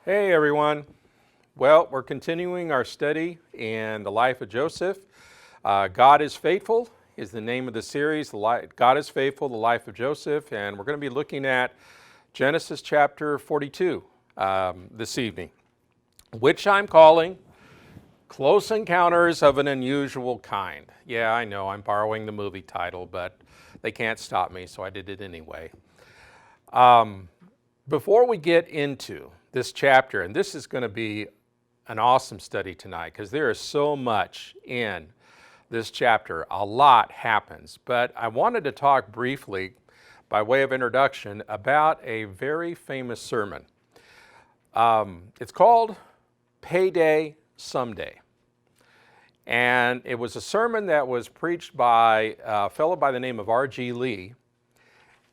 Hey everyone. Well, we're continuing our study in the life of Joseph. God is Faithful is the name of the series. God is Faithful, the life of Joseph, and we're going to be looking at Genesis chapter 42 this evening, which I'm calling Close Encounters of an Unusual Kind. Yeah, I know I'm borrowing the movie title, but they can't stop me, so I did it anyway. Before we get into this chapter, and this is going to be an awesome study tonight because there is so much in this chapter. A lot happens, but I wanted to talk briefly by way of introduction about a very famous sermon. It's called Payday Someday. And it was a sermon that was preached by a fellow by the name of R.G. Lee.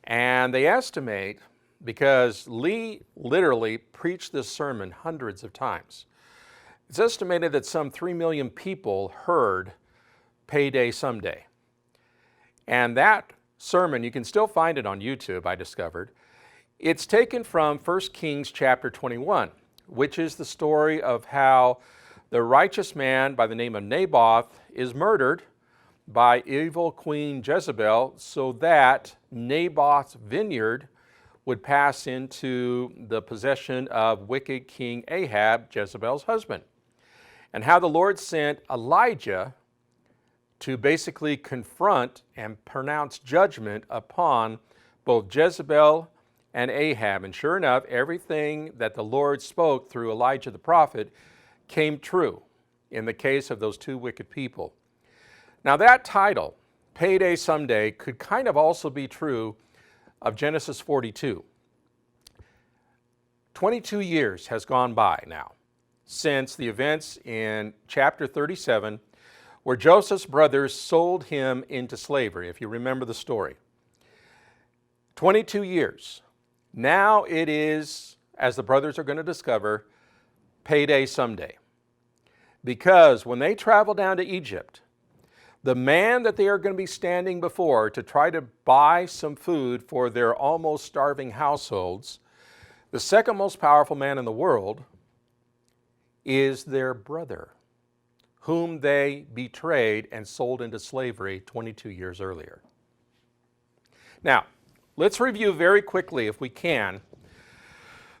And they estimate, because Lee literally preached this sermon hundreds of times, it's estimated that some 3 million people heard Payday Someday. And that sermon, you can still find it on YouTube, I discovered. It's taken from 1 Kings chapter 21, which is the story of how the righteous man by the name of Naboth is murdered by evil Queen Jezebel so that Naboth's vineyard would pass into the possession of wicked King Ahab, Jezebel's husband. And how the Lord sent Elijah to basically confront and pronounce judgment upon both Jezebel and Ahab. And sure enough, everything that the Lord spoke through Elijah the prophet came true in the case of those two wicked people. Now that title, Payday Someday, could kind of also be true of Genesis 42. 22 years has gone by now since the events in chapter 37 where Joseph's brothers sold him into slavery, if you remember the story. 22 years. Now it is, as the brothers are going to discover, Payday Someday. Because when they travel down to Egypt, the man that they are going to be standing before to try to buy some food for their almost starving households, the second most powerful man in the world, is their brother, whom they betrayed and sold into slavery 22 years earlier. Now, let's review very quickly, if we can,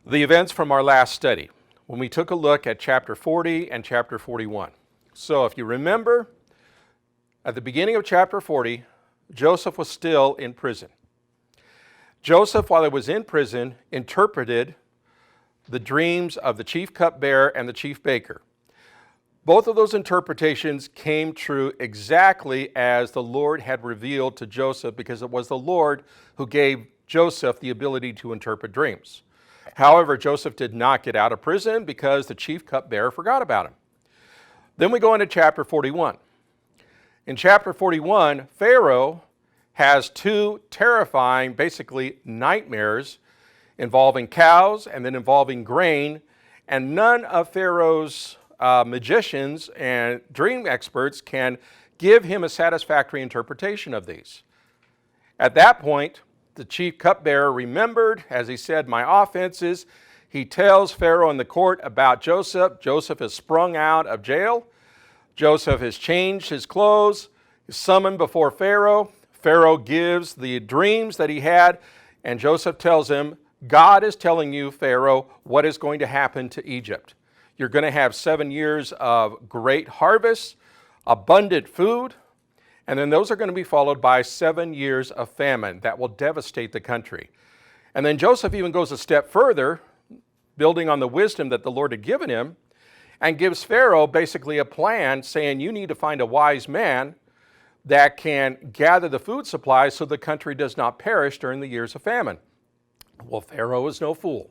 the events from our last study, when we took a look at chapter 40 and chapter 41. So if you remember, at the beginning of chapter 40, Joseph was still in prison. Joseph, while he was in prison, interpreted the dreams of the chief cupbearer and the chief baker. Both of those interpretations came true exactly as the Lord had revealed to Joseph, because it was the Lord who gave Joseph the ability to interpret dreams. However, Joseph did not get out of prison because the chief cupbearer forgot about him. Then we go into chapter 41. In chapter 41, Pharaoh has two terrifying, basically, nightmares involving cows and then involving grain, and none of Pharaoh's magicians and dream experts can give him a satisfactory interpretation of these. At that point, the chief cupbearer remembered, as he said, my offenses. He tells Pharaoh in the court about Joseph. Joseph has sprung out of jail. Joseph has changed his clothes, is summoned before Pharaoh. Pharaoh gives the dreams that he had, and Joseph tells him, God is telling you, Pharaoh, what is going to happen to Egypt. You're going to have 7 years of great harvest, abundant food, and then those are going to be followed by 7 years of famine that will devastate the country. And then Joseph even goes a step further, building on the wisdom that the Lord had given him, and gives Pharaoh basically a plan saying, you need to find a wise man that can gather the food supply so the country does not perish during the years of famine. Well, Pharaoh is no fool.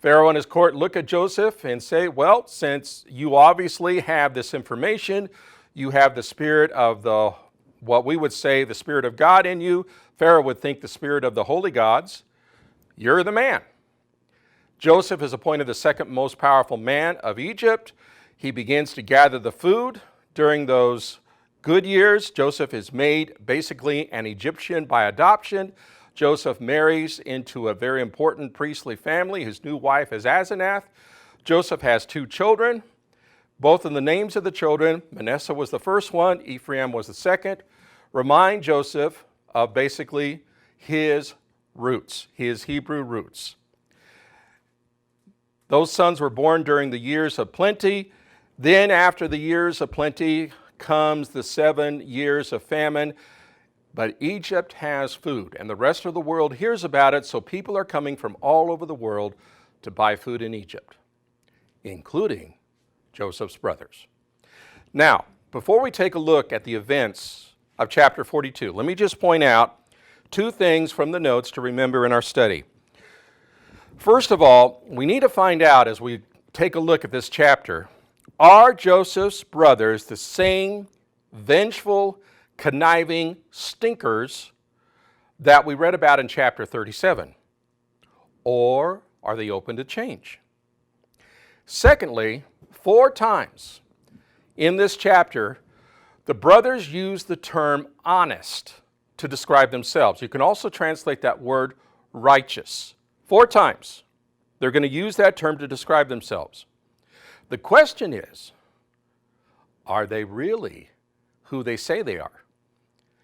Pharaoh and his court look at Joseph and say, well, since you obviously have this information, you have the spirit of what we would say, the Spirit of God in you. Pharaoh would think the spirit of the holy gods. You're the man. Joseph is appointed the second most powerful man of Egypt. He begins to gather the food. During those good years, Joseph is made basically an Egyptian by adoption. Joseph marries into a very important priestly family. His new wife is Asenath. Joseph has 2 children. Both in the names of the children, Manasseh was the first one, Ephraim was the second, remind Joseph of basically his roots, his Hebrew roots. Those sons were born during the years of plenty. Then after the years of plenty comes the 7 years of famine. But Egypt has food, and the rest of the world hears about it, so people are coming from all over the world to buy food in Egypt, including Joseph's brothers. Now, before we take a look at the events of chapter 42, let me just point out 2 things from the notes to remember in our study. First of all, we need to find out as we take a look at this chapter, are Joseph's brothers the same vengeful, conniving stinkers that we read about in chapter 37? Or are they open to change? Secondly, 4 times in this chapter, the brothers use the term honest to describe themselves. You can also translate that word righteous. 4 times they're going to use that term to describe themselves. The question is, are they really who they say they are?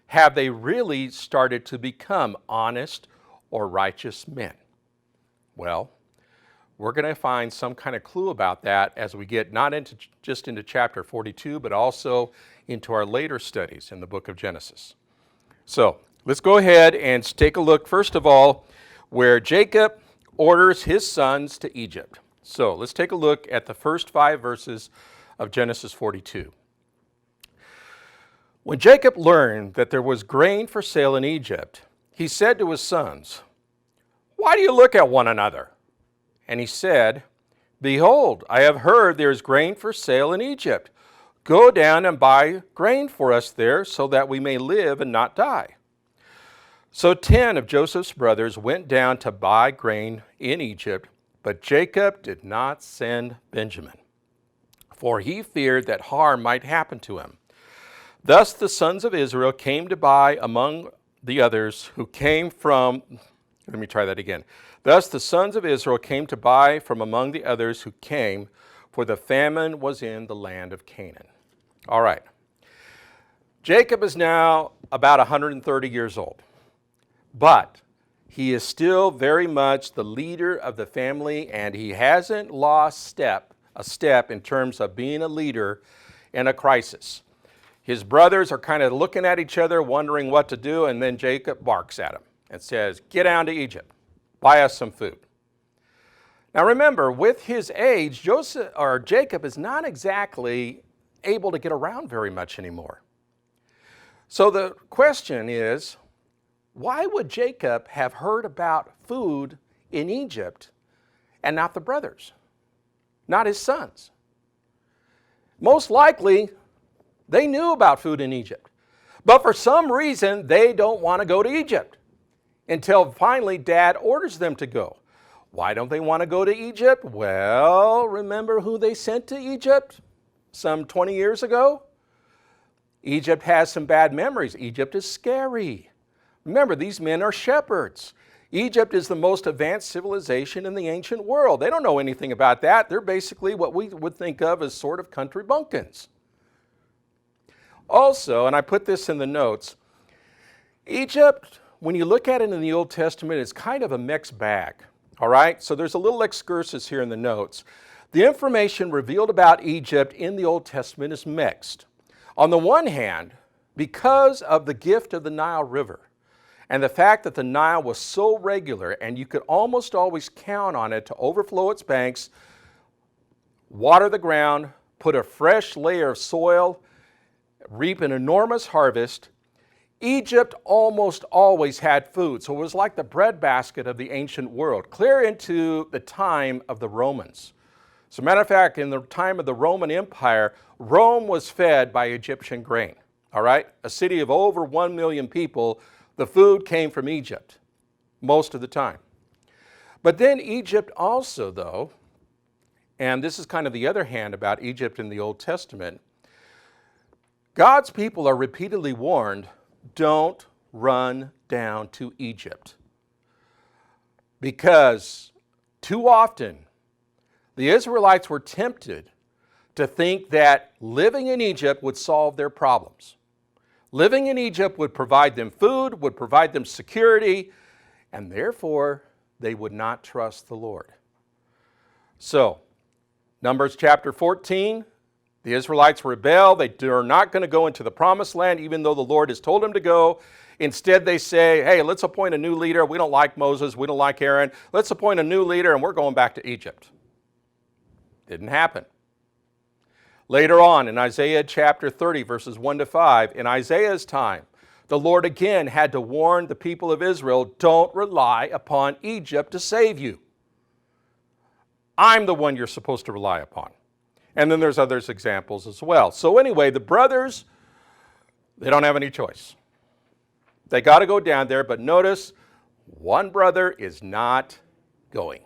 Have they really started to become honest or righteous men? Well, we're going to find some kind of clue about that as we get not just into chapter 42, but also into our later studies in the book of Genesis. So let's go ahead and take a look, first of all, where Jacob orders his sons to Egypt. So let's take a look at the first 5 verses of Genesis 42. When Jacob learned that there was grain for sale in Egypt, he said to his sons, "Why do you look at one another?" And he said, "Behold, I have heard there is grain for sale in Egypt. Go down and buy grain for us there so that we may live and not die." So 10 of Joseph's brothers went down to buy grain in Egypt, but Jacob did not send Benjamin, for he feared that harm might happen to him. Thus the sons of Israel came to buy among the others who came from, Thus the sons of Israel came to buy from among the others who came, for the famine was in the land of Canaan. All right. Jacob is now about 130 years old, but he is still very much the leader of the family, and he hasn't lost a step in terms of being a leader in a crisis. His brothers are kind of looking at each other, wondering what to do, and then Jacob barks at him and says, "Get down to Egypt, buy us some food." Now remember, with his age, Jacob is not exactly able to get around very much anymore. So the question is, why would Jacob have heard about food in Egypt and not the brothers, not his sons? Most likely, they knew about food in Egypt, but for some reason, they don't want to go to Egypt until finally Dad orders them to go. Why don't they want to go to Egypt? Well, remember who they sent to Egypt some 20 years ago? Egypt has some bad memories. Egypt is scary. Remember, these men are shepherds. Egypt is the most advanced civilization in the ancient world. They don't know anything about that. They're basically what we would think of as sort of country bumpkins. Also, and I put this in the notes, Egypt, when you look at it in the Old Testament, it's kind of a mixed bag. All right? So there's a little excursus here in the notes. The information revealed about Egypt in the Old Testament is mixed. On the one hand, because of the gift of the Nile River and the fact that the Nile was so regular and you could almost always count on it to overflow its banks, water the ground, put a fresh layer of soil, reap an enormous harvest, Egypt almost always had food. So it was like the breadbasket of the ancient world, clear into the time of the Romans. As a matter of fact, in the time of the Roman Empire, Rome was fed by Egyptian grain. All right? A city of over 1 million people, the food came from Egypt most of the time. But then Egypt also, though, and this is kind of the other hand about Egypt in the Old Testament, God's people are repeatedly warned, don't run down to Egypt. because too often the Israelites were tempted to think that living in Egypt would solve their problems. Living in Egypt would provide them food, would provide them security, and therefore they would not trust the Lord. So, Numbers chapter 14, the Israelites rebel. They are not going to go into the promised land even though the Lord has told them to go. Instead, they say, hey, let's appoint a new leader. We don't like Moses. We don't like Aaron. Let's appoint a new leader and we're going back to Egypt. Didn't happen. Later on in Isaiah chapter 30, verses 1 to 5, in Isaiah's time, the Lord again had to warn the people of Israel, don't rely upon Egypt to save you. I'm the one you're supposed to rely upon. And then there's other examples as well. So anyway, the brothers, they don't have any choice. They got to go down there, but notice one brother is not going.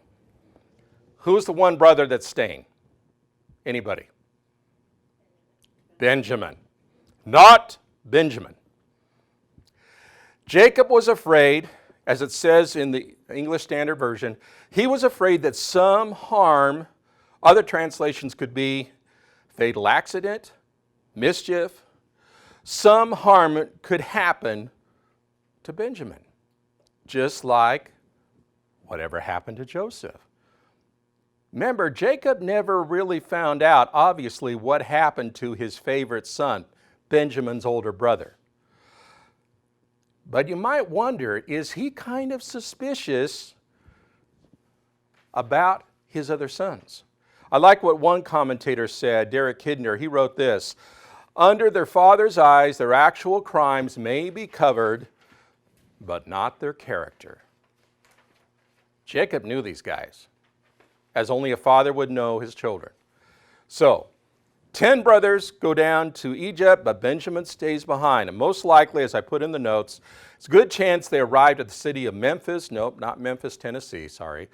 Who's the one brother that's staying? Anybody? Benjamin. Not Benjamin. Jacob was afraid, as it says in the English Standard Version, he was afraid that some harm, other translations could be fatal accident, mischief, some harm could happen to Benjamin, just like whatever happened to Joseph. Remember, Jacob never really found out, obviously, what happened to his favorite son, Benjamin's older brother. But you might wonder, is he kind of suspicious about his other sons? I like what one commentator said, Derek Kidner. He wrote this, under their father's eyes, their actual crimes may be covered, but not their character. Jacob knew these guys, as only a father would know his children. So, 10 brothers go down to Egypt, but Benjamin stays behind. And most likely, as I put in the notes, it's a good chance they arrived at the city of Memphis. Nope, not Memphis, Tennessee, sorry.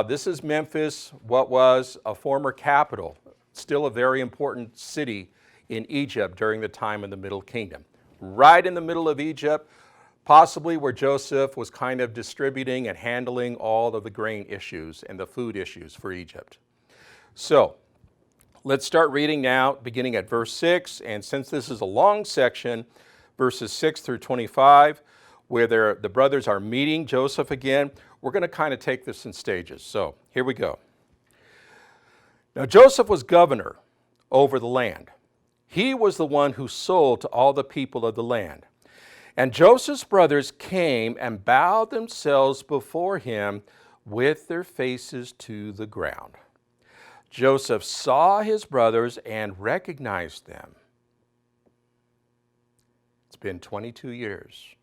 This is Memphis, what was a former capital, still a very important city in Egypt during the time of the Middle Kingdom. Right in the middle of Egypt, possibly where Joseph was kind of distributing and handling all of the grain issues and the food issues for Egypt. So, let's start reading now, beginning at verse 6, and since this is a long section, verses 6 through 25, where the brothers are meeting Joseph again, we're going to kind of take this in stages. So, here we go. Now, Joseph was governor over the land. He was the one who sold to all the people of the land. And Joseph's brothers came and bowed themselves before him with their faces to the ground. Joseph saw his brothers and recognized them. It's been 22 years.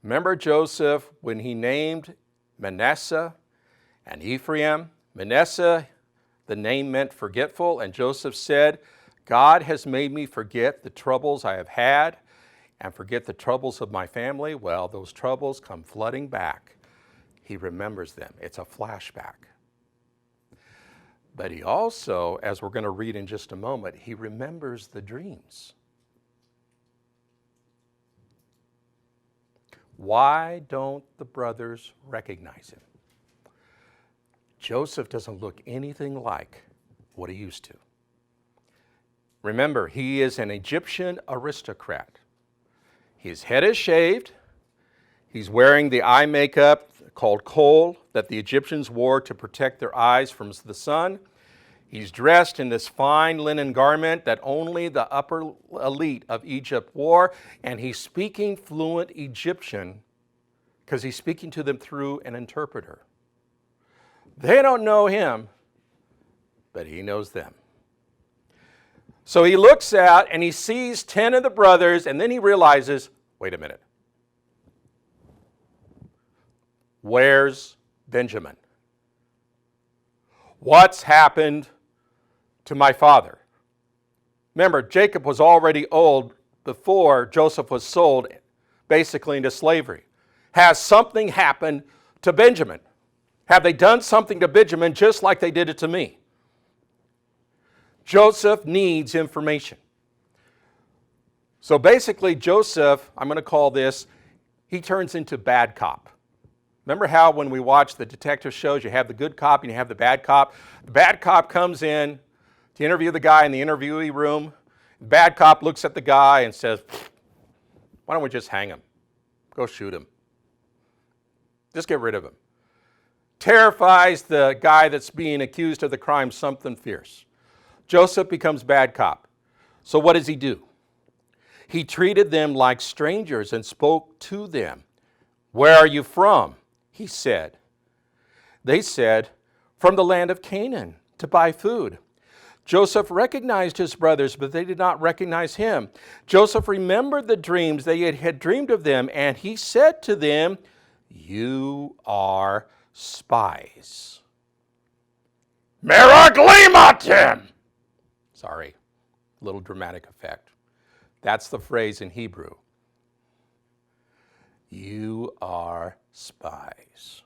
Remember Joseph when he named Manasseh and Ephraim? Manasseh, the name meant forgetful, and Joseph said, God has made me forget the troubles I have had and forget the troubles of my family. Well, those troubles come flooding back. He remembers them. It's a flashback. But he also, as we're going to read in just a moment, he remembers the dreams. Why don't the brothers recognize him? Joseph doesn't look anything like what he used to. Remember, he is an Egyptian aristocrat. His head is shaved. He's wearing the eye makeup called kohl that the Egyptians wore to protect their eyes from the sun. He's dressed in this fine linen garment that only the upper elite of Egypt wore, and he's speaking fluent Egyptian because he's speaking to them through an interpreter. They don't know him, but he knows them. So he looks out and he sees 10 of the brothers, and then he realizes, wait a minute. Where's Benjamin? What's happened to my father? Remember, Jacob was already old before Joseph was sold basically into slavery. Has something happened to Benjamin? Have they done something to Benjamin just like they did it to me? Joseph needs information. So basically, Joseph, I'm going to call this, he turns into bad cop. Remember how when we watch the detective shows, you have the good cop and you have the bad cop? The bad cop comes in to interview the guy in the interviewee room. The bad cop looks at the guy and says, why don't we just hang him? Go shoot him. Just get rid of him. Terrifies the guy that's being accused of the crime something fierce. Joseph becomes bad cop. So what does he do? He treated them like strangers and spoke to them. Where are you from? He said. They said, from the land of Canaan, to buy food. Joseph recognized his brothers, but they did not recognize him. Joseph remembered the dreams they had dreamed of them, and he said to them, you are spies. Meraglimatim! Sorry, little dramatic effect. That's the phrase in Hebrew. You are spies.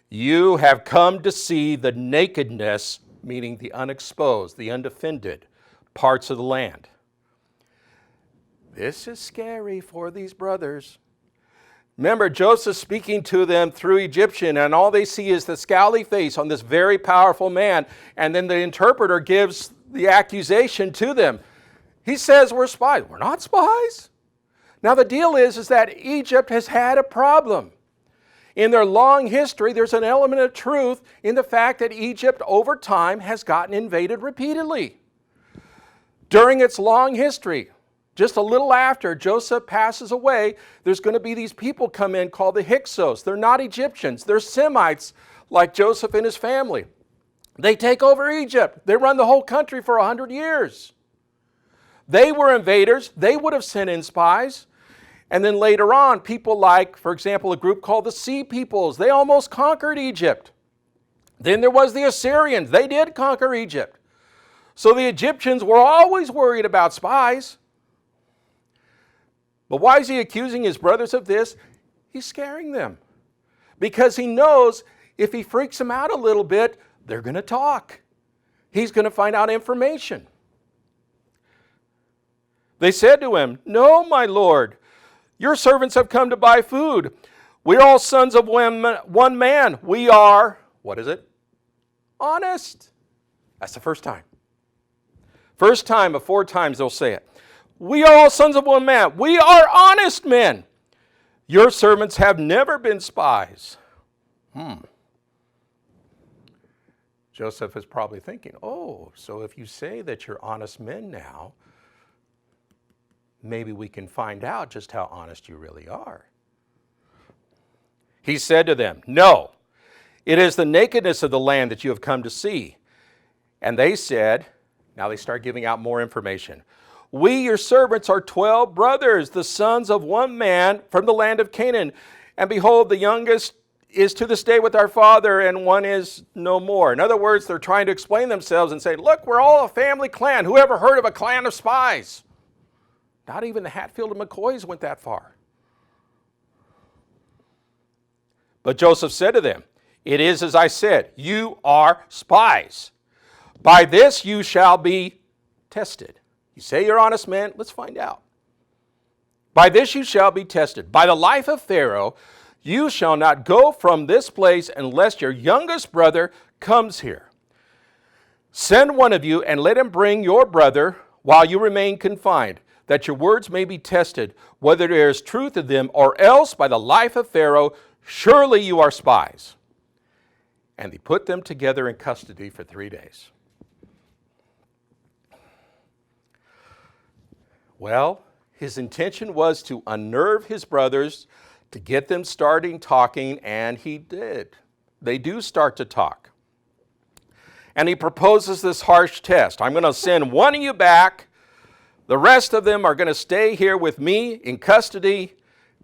You have come to see the nakedness, meaning the unexposed, the undefended parts of the land. This is scary for these brothers. Remember, Joseph speaking to them through Egyptian, and all they see is the scowly face on this very powerful man, and then the interpreter gives the accusation to them. He says, we're spies. We're not spies. Now the deal is that Egypt has had a problem. In their long history, there's an element of truth in the fact that Egypt over time has gotten invaded repeatedly. During its long history, just a little after Joseph passes away, there's going to be these people come in called the Hyksos. They're not Egyptians. They're Semites like Joseph and his family. They take over Egypt. They run the whole country for 100 years. They were invaders. They would have sent in spies. And then later on, people like, for example, a group called the Sea Peoples. They almost conquered Egypt. Then there was the Assyrians. They did conquer Egypt. So the Egyptians were always worried about spies. But why is he accusing his brothers of this? He's scaring them. Because he knows if he freaks them out a little bit, they're going to talk. He's going to find out information. They said to him, no, my lord, your servants have come to buy food. We are all sons of one man. We are, what is it? Honest. That's the first time. First time of 4 times they'll say it. We are all sons of one man. We are honest men. Your servants have never been spies. Joseph is probably thinking, oh, so if you say that you're honest men now, maybe we can find out just how honest you really are. He said to them, no, it is the nakedness of the land that you have come to see. And they said, now they start giving out more information. We, your servants, are 12 brothers, the sons of one man from the land of Canaan. And behold, the youngest is to this day with our father, and one is no more. In other words, they're trying to explain themselves and say, look, we're all a family clan. Who ever heard of a clan of spies? Not even the Hatfield and McCoys went that far. But Joseph said to them, it is as I said, you are spies. By this you shall be tested. You say you're honest men, let's find out. By this you shall be tested. By the life of Pharaoh, you shall not go from this place unless your youngest brother comes here. Send one of you and let him bring your brother while you remain confined, that your words may be tested, whether there is truth in them, or else by the life of Pharaoh, surely you are spies. And they put them together in custody for 3 days. Well, his intention was to unnerve his brothers, to get them starting talking, and he did. They do start to talk. And he proposes this harsh test. I'm going to send one of you back. The rest of them are going to stay here with me in custody.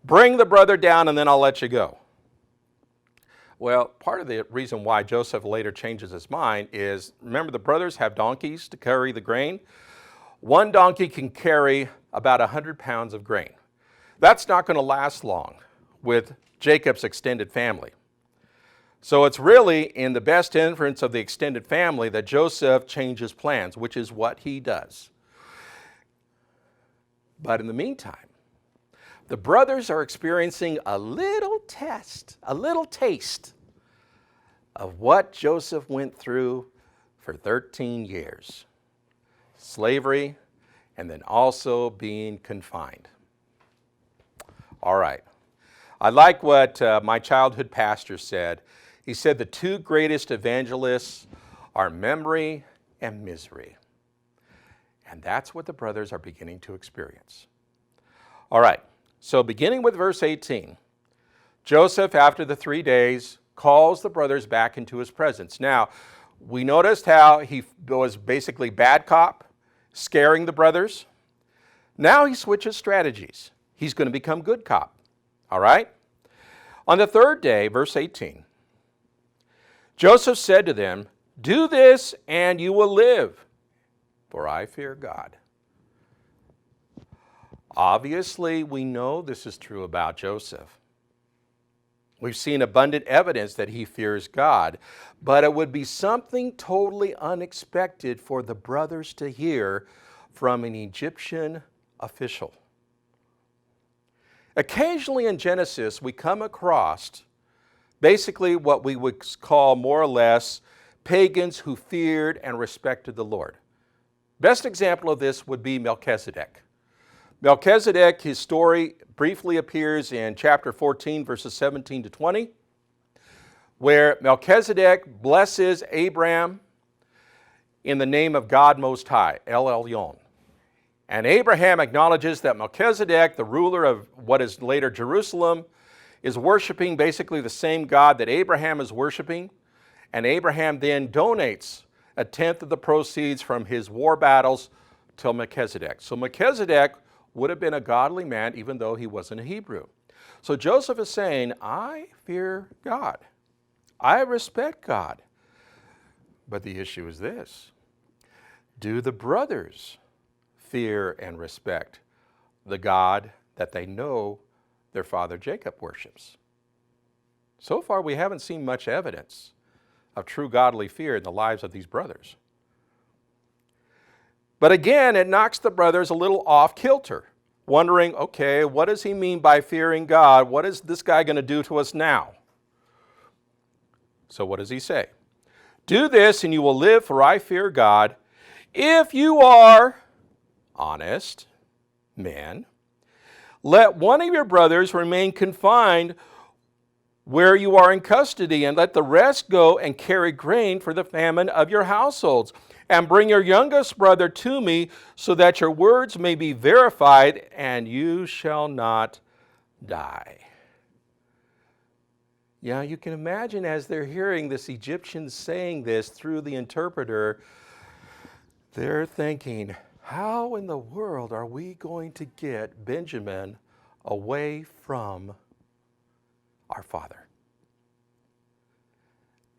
Bring the brother down, and then I'll let you go. Well, part of the reason why Joseph later changes his mind is, remember, the brothers have donkeys to carry the grain. One donkey can carry about 100 pounds of grain. That's not going to last long with Jacob's extended family. So it's really in the best interest of the extended family that Joseph changes plans, which is what he does. But in the meantime, The brothers are experiencing a little taste of what Joseph went through for 13 years. Slavery, and then also being confined. All right. I like what my childhood pastor said. He said the two greatest evangelists are memory and misery. And that's what the brothers are beginning to experience. All right. So beginning with verse 18, Joseph, after the 3 days, calls the brothers back into his presence. Now, we noticed how he was basically bad cop, scaring the brothers. Now he switches strategies. He's going to become good cop. All right? On the third day, verse 18, Joseph said to them, "Do this and you will live, for I fear God." Obviously, we know this is true about Joseph. We've seen abundant evidence that he fears God, but it would be something totally unexpected for the brothers to hear from an Egyptian official. Occasionally in Genesis, we come across basically what we would call more or less pagans who feared and respected the Lord. Best example of this would be Melchizedek. Melchizedek, his story briefly appears in chapter 14, verses 17 to 20, where Melchizedek blesses Abraham in the name of God Most High, El Elyon. And Abraham acknowledges that Melchizedek, the ruler of what is later Jerusalem, is worshiping basically the same God that Abraham is worshiping. And Abraham then donates a tenth of the proceeds from his war battles to Melchizedek. So Melchizedek would have been a godly man even though he wasn't a Hebrew. So Joseph is saying, I fear God. I respect God. But the issue is this. Do the brothers fear and respect the God that they know their father Jacob worships? So far, we haven't seen much evidence of true godly fear in the lives of these brothers. But again, it knocks the brothers a little off kilter, wondering, okay, what does he mean by fearing God? What is this guy going to do to us now? So what does he say? Do this and you will live, for I fear God. If you are honest men, let one of your brothers remain confined where you are in custody, and let the rest go and carry grain for the famine of your households. And bring your youngest brother to me, so that your words may be verified, and you shall not die. Yeah, you can imagine as they're hearing this Egyptian saying this through the interpreter, they're thinking, how in the world are we going to get Benjamin away from our father?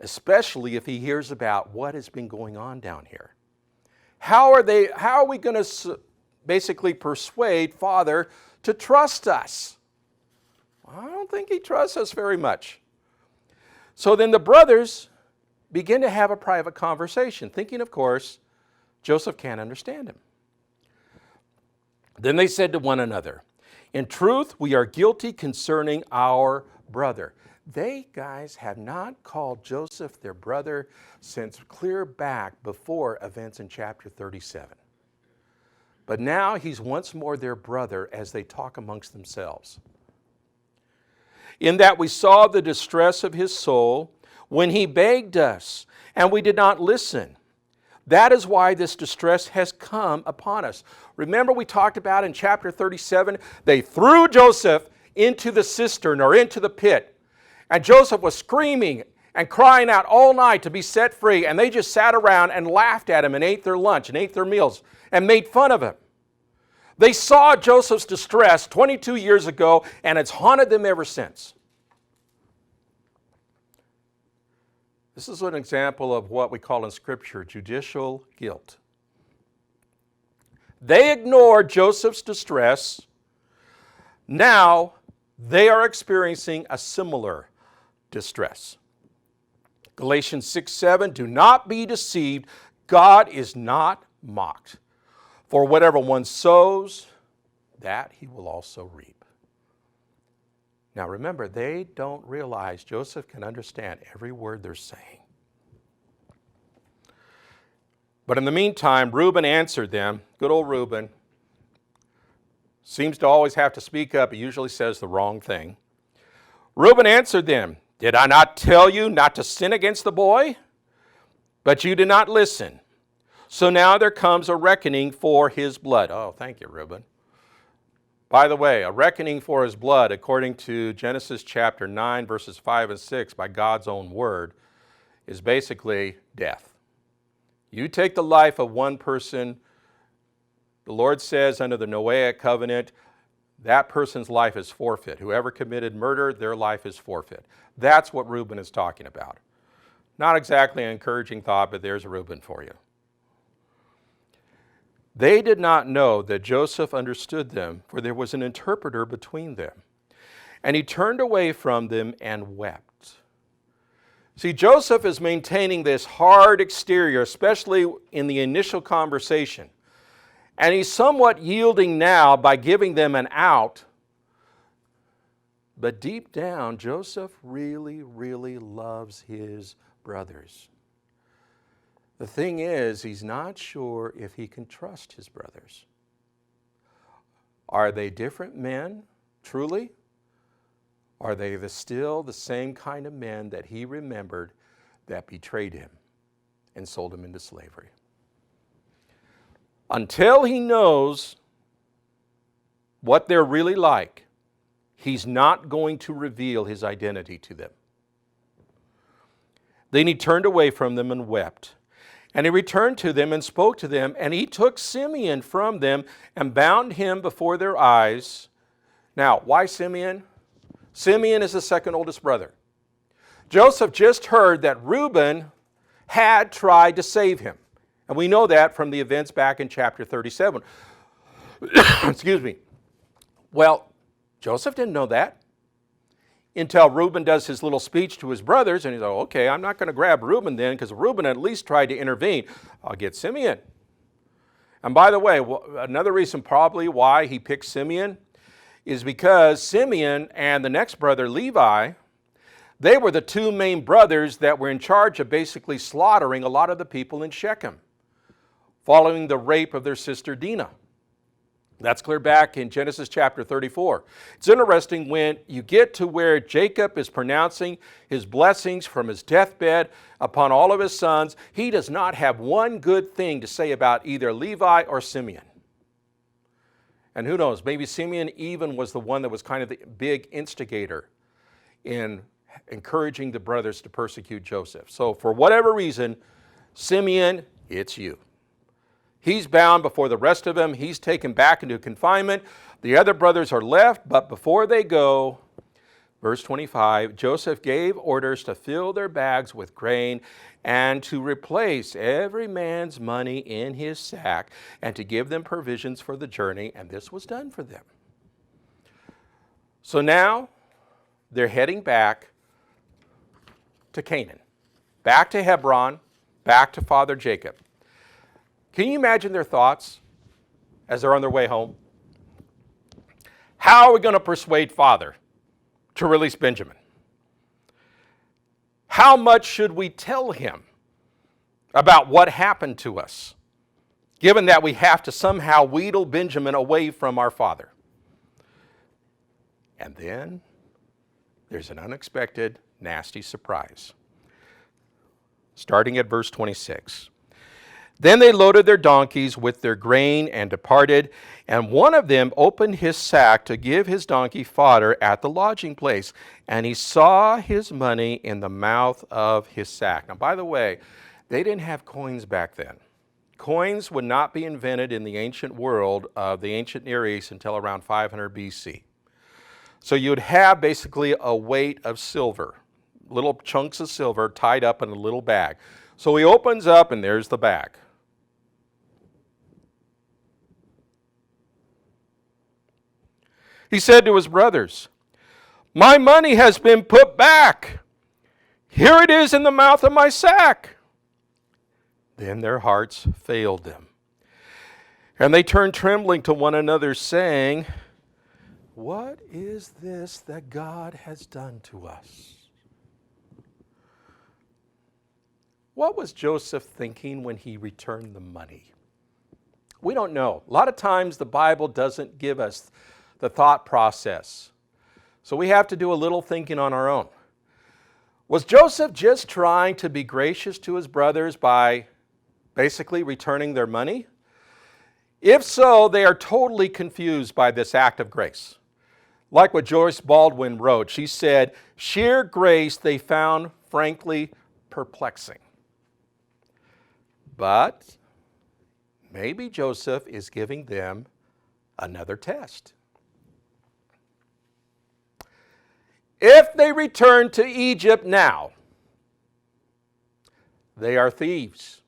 Especially if he hears about what has been going on down here. How are we going to basically persuade Father to trust us? I don't think he trusts us very much. So then the brothers begin to have a private conversation, thinking, of course, Joseph can't understand him. Then they said to one another, in truth, we are guilty concerning our brother. They, guys, have not called Joseph their brother since clear back before events in chapter 37. But now he's once more their brother as they talk amongst themselves. In that we saw the distress of his soul when he begged us, and we did not listen. That is why this distress has come upon us. Remember we talked about in chapter 37, they threw Joseph into the cistern or into the pit. And Joseph was screaming and crying out all night to be set free. And they just sat around and laughed at him and ate their lunch and ate their meals and made fun of him. They saw Joseph's distress 22 years ago, and it's haunted them ever since. This is an example of what we call in Scripture judicial guilt. They ignored Joseph's distress. Now they are experiencing a similar distress. Galatians 6:7, do not be deceived. God is not mocked. For whatever one sows, that he will also reap. Now remember, they don't realize Joseph can understand every word they're saying. But in the meantime, Reuben answered them. Good old Reuben. Seems to always have to speak up. He usually says the wrong thing. Reuben answered them, "Did I not tell you not to sin against the boy? But you did not listen. So now there comes a reckoning for his blood." Oh, thank you, Reuben. By the way, a reckoning for his blood, according to Genesis chapter 9, verses 5 and 6, by God's own word, is basically death. You take the life of one person, the Lord says under the Noahic covenant, that person's life is forfeit. Whoever committed murder, their life is forfeit. That's what Reuben is talking about. Not exactly an encouraging thought, but there's Reuben for you. They did not know that Joseph understood them, for there was an interpreter between them. And he turned away from them and wept. See, Joseph is maintaining this hard exterior, especially in the initial conversation. And he's somewhat yielding now by giving them an out. But deep down, Joseph really, really loves his brothers. The thing is, he's not sure if he can trust his brothers. Are they different men, truly? Are they still the same kind of men that he remembered that betrayed him and sold him into slavery? Until he knows what they're really like, he's not going to reveal his identity to them. Then he turned away from them and wept. And he returned to them and spoke to them, and he took Simeon from them and bound him before their eyes. Now, why Simeon? Simeon is the second oldest brother. Joseph just heard that Reuben had tried to save him. And we know that from the events back in chapter 37. Excuse me. Well, Joseph didn't know that until Reuben does his little speech to his brothers, and he's like, okay, I'm not going to grab Reuben then, because Reuben at least tried to intervene. I'll get Simeon. And by the way, another reason probably why he picked Simeon is because Simeon and the next brother, Levi, they were the two main brothers that were in charge of basically slaughtering a lot of the people in Shechem, following the rape of their sister Dinah. That's clear back in Genesis chapter 34. It's interesting when you get to where Jacob is pronouncing his blessings from his deathbed upon all of his sons, he does not have one good thing to say about either Levi or Simeon. And who knows, maybe Simeon even was the one that was kind of the big instigator in encouraging the brothers to persecute Joseph. So for whatever reason, Simeon, it's you. He's bound before the rest of them. He's taken back into confinement. The other brothers are left, but before they go, verse 25, Joseph gave orders to fill their bags with grain and to replace every man's money in his sack and to give them provisions for the journey, and this was done for them. So now they're heading back to Canaan, back to Hebron, back to Father Jacob. Can you imagine their thoughts as they're on their way home? How are we going to persuade Father to release Benjamin? How much should we tell him about what happened to us, given that we have to somehow wheedle Benjamin away from our father? And then there's an unexpected, nasty surprise. Starting at verse 26. Then they loaded their donkeys with their grain and departed, and one of them opened his sack to give his donkey fodder at the lodging place, and he saw his money in the mouth of his sack. Now, by the way, they didn't have coins back then. Coins would not be invented in the ancient world of the ancient Near East until around 500 BC. So you would have basically a weight of silver, little chunks of silver tied up in a little bag. So he opens up, and there's the bag. He said to his brothers, "My money has been put back. Here it is in the mouth of my sack." Then their hearts failed them. And they turned trembling to one another, saying, what is this that God has done to us? What was Joseph thinking when he returned the money? We don't know. A lot of times the Bible doesn't give us the thought process. So we have to do a little thinking on our own. Was Joseph just trying to be gracious to his brothers by basically returning their money? If so, they are totally confused by this act of grace. Like what Joyce Baldwin wrote, she said, sheer grace they found frankly perplexing. But maybe Joseph is giving them another test. If they return to Egypt now, they are thieves.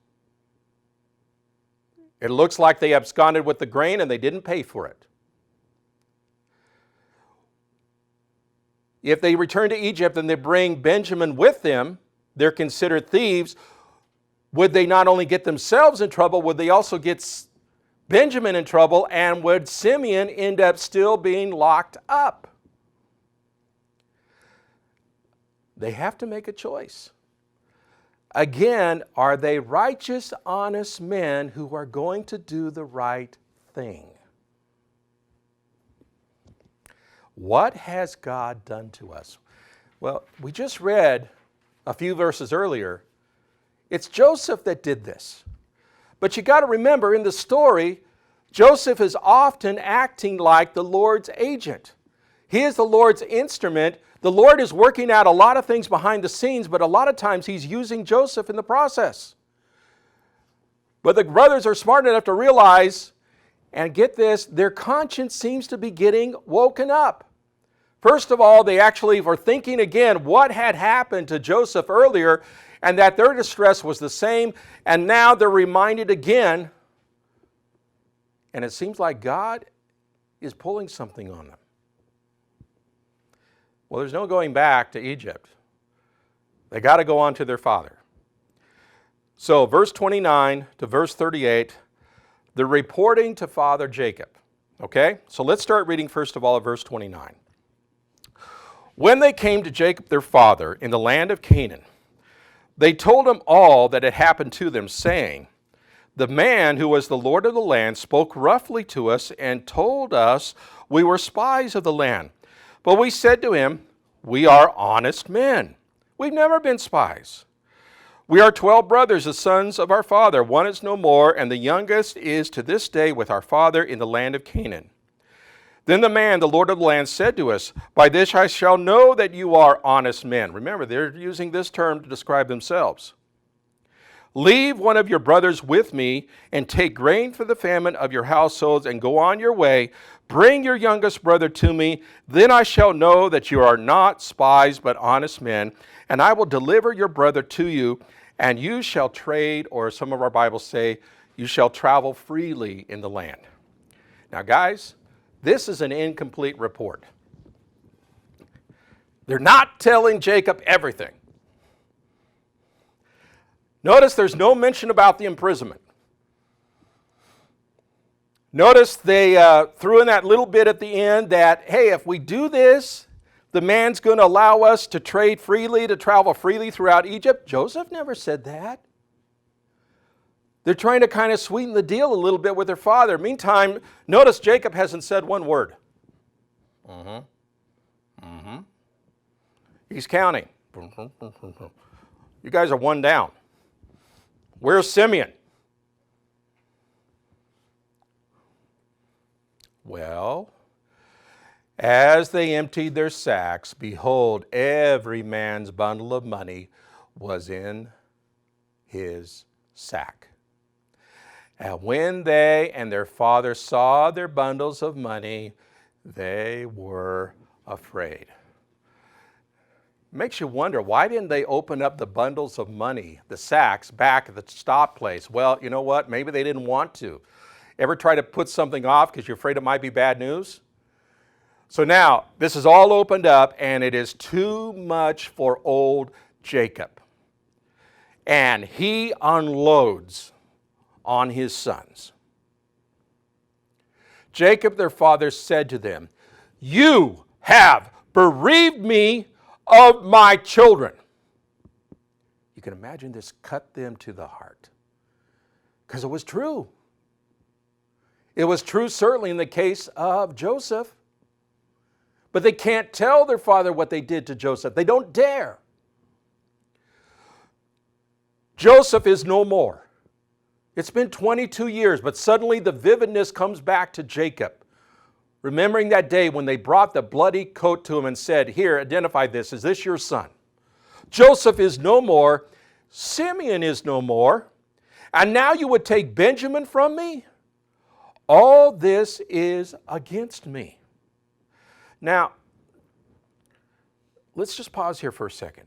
It looks like they absconded with the grain and they didn't pay for it. If they return to Egypt and they bring Benjamin with them, they're considered thieves. Would they not only get themselves in trouble, would they also get Benjamin in trouble, and would Simeon end up still being locked up? They have to make a choice. Again, are they righteous, honest men who are going to do the right thing? What has God done to us? Well, we just read a few verses earlier. It's Joseph that did this. But you got to remember, in the story, Joseph is often acting like the Lord's agent. He is the Lord's instrument. The Lord is working out a lot of things behind the scenes, but a lot of times He's using Joseph in the process. But the brothers are smart enough to realize, and get this, their conscience seems to be getting woken up. First of all, they actually were thinking again what had happened to Joseph earlier, and that their distress was the same, and now they're reminded again, and it seems like God is pulling something on them. Well, there's no going back to Egypt. They got to go on to their father. So verse 29 to verse 38, they're reporting to Father Jacob. Okay? So let's start reading first of all at verse 29. When they came to Jacob their father in the land of Canaan, they told him all that had happened to them, saying, the man who was the Lord of the land spoke roughly to us and told us we were spies of the land. But we said to him, we are honest men. We've never been spies. We are 12 brothers, the sons of our father. One is no more, and the youngest is to this day with our father in the land of Canaan. Then the man, the Lord of the land, said to us, by this I shall know that you are honest men. Remember, they're using this term to describe themselves. Leave one of your brothers with me and take grain for the famine of your households and go on your way. Bring your youngest brother to me. Then I shall know that you are not spies but honest men, and I will deliver your brother to you, and you shall trade, or some of our Bibles say, you shall travel freely in the land. Now, guys, this is an incomplete report. They're not telling Jacob everything. Notice there's no mention about the imprisonment. Notice they threw in that little bit at the end that, hey, if we do this, the man's going to allow us to trade freely, to travel freely throughout Egypt. Joseph never said that. They're trying to kind of sweeten the deal a little bit with their father. Meantime, notice Jacob hasn't said one word. He's counting. You guys are one down. Where's Simeon? Well, as they emptied their sacks, behold, every man's bundle of money was in his sack. And when they and their father saw their bundles of money, they were afraid. Makes you wonder, why didn't they open up the bundles of money, the sacks, back at the stop place? Well, you know what? Maybe they didn't want to. Ever try to put something off because you're afraid it might be bad news? So now, this is all opened up, and it is too much for old Jacob. And he unloads on his sons. Jacob, their father, said to them, You have bereaved me of my children. You can imagine this cut them to the heart. Because it was true. It was true certainly in the case of Joseph. But they can't tell their father what they did to Joseph. They don't dare. Joseph is no more. It's been 22 years, but suddenly the vividness comes back to Jacob. Remembering that day when they brought the bloody coat to him and said, here, identify this. Is this your son? Joseph is no more. Simeon is no more. And now you would take Benjamin from me? All this is against me. Now, let's just pause here for a second.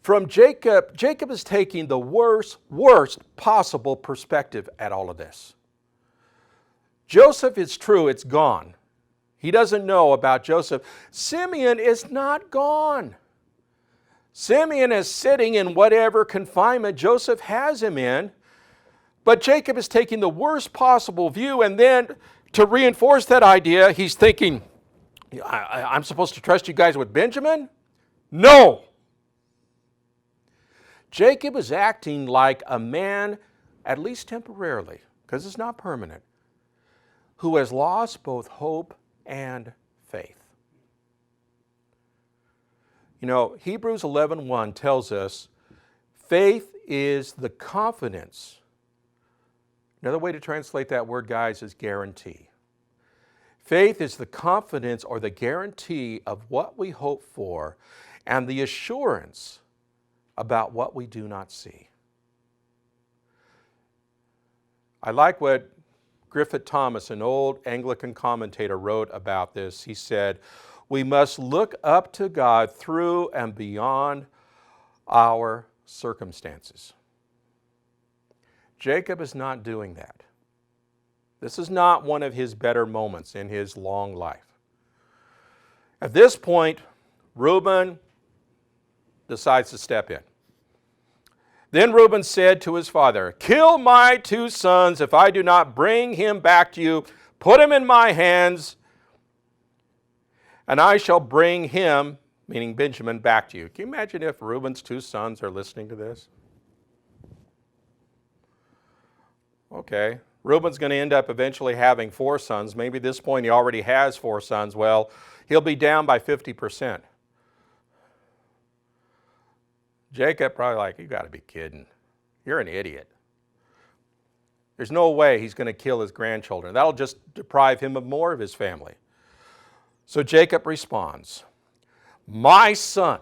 From Jacob is taking the worst possible perspective at all of this. Joseph, it's true, it's gone. He doesn't know about Joseph. Simeon is not gone. Simeon is sitting in whatever confinement Joseph has him in, but Jacob is taking the worst possible view, and then to reinforce that idea, he's thinking, I'm supposed to trust you guys with Benjamin? No! Jacob is acting like a man, at least temporarily, because it's not permanent, who has lost both hope and faith. You know, Hebrews 11:1 tells us faith is the confidence. Another way to translate that word, guys, is guarantee. Faith is the confidence or the guarantee of what we hope for and the assurance about what we do not see. I like what Griffith Thomas, an old Anglican commentator, wrote about this. He said, we must look up to God through and beyond our circumstances. Jacob is not doing that. This is not one of his better moments in his long life. At this point, Reuben decides to step in. Then Reuben said to his father, kill my 2 sons if I do not bring him back to you. Put him in my hands, and I shall bring him, meaning Benjamin, back to you. Can you imagine if Reuben's 2 sons are listening to this? Okay, Reuben's going to end up eventually having 4 sons. Maybe at this point he already has 4 sons. Well, he'll be down by 50%. Jacob probably like, you got to be kidding. You're an idiot. There's no way he's going to kill his grandchildren. That'll just deprive him of more of his family. So Jacob responds, my son.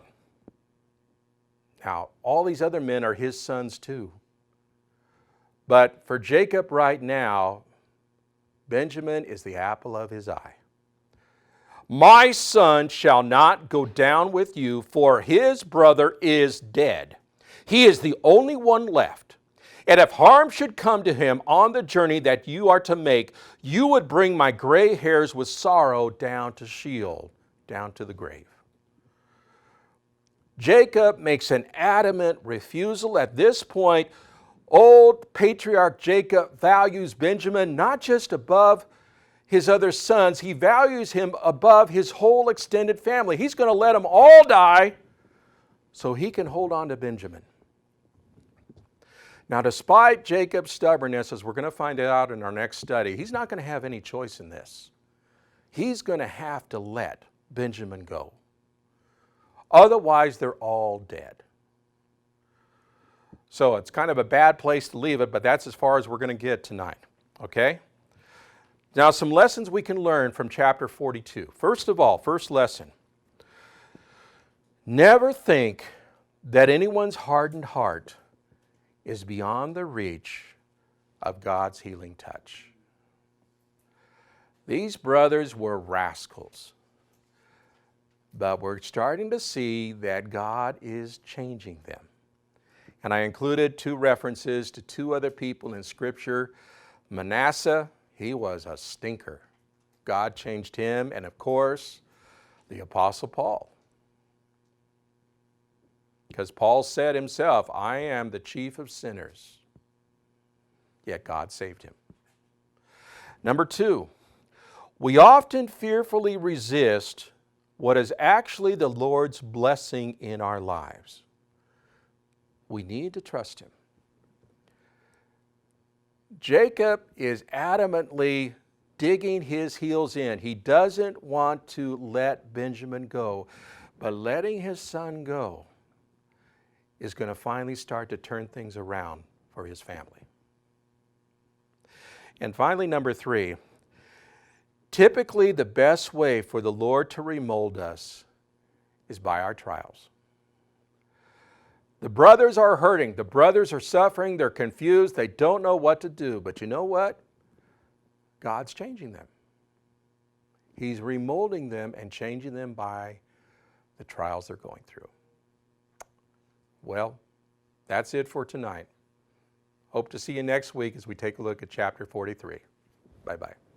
Now, all these other men are his sons too. But for Jacob right now, Benjamin is the apple of his eye. My son shall not go down with you, for his brother is dead. He is the only one left. And if harm should come to him on the journey that you are to make, you would bring my gray hairs with sorrow down to Sheol, down to the grave. Jacob makes an adamant refusal. At this point, old patriarch Jacob values Benjamin not just above his other sons, he values him above his whole extended family. He's going to let them all die so he can hold on to Benjamin. Now, despite Jacob's stubbornness, as we're going to find out in our next study, he's not going to have any choice in this. He's going to have to let Benjamin go. Otherwise, they're all dead. So it's kind of a bad place to leave it, but that's as far as we're going to get tonight. Okay? Now, some lessons we can learn from chapter 42. First of all, first lesson. Never think that anyone's hardened heart is beyond the reach of God's healing touch. These brothers were rascals, but we're starting to see that God is changing them. And I included 2 references to 2 other people in Scripture. Manasseh, he was a stinker. God changed him, and of course, the Apostle Paul. Because Paul said himself, I am the chief of sinners. Yet God saved him. Number 2, We often fearfully resist what is actually the Lord's blessing in our lives. We need to trust Him. Jacob is adamantly digging his heels in. He doesn't want to let Benjamin go, but letting his son go is going to finally start to turn things around for his family. And finally, number 3, typically the best way for the Lord to remold us is by our trials. The brothers are hurting. The brothers are suffering. They're confused. They don't know what to do. But you know what? God's changing them. He's remolding them and changing them by the trials they're going through. Well, that's it for tonight. Hope to see you next week as we take a look at chapter 43. Bye-bye.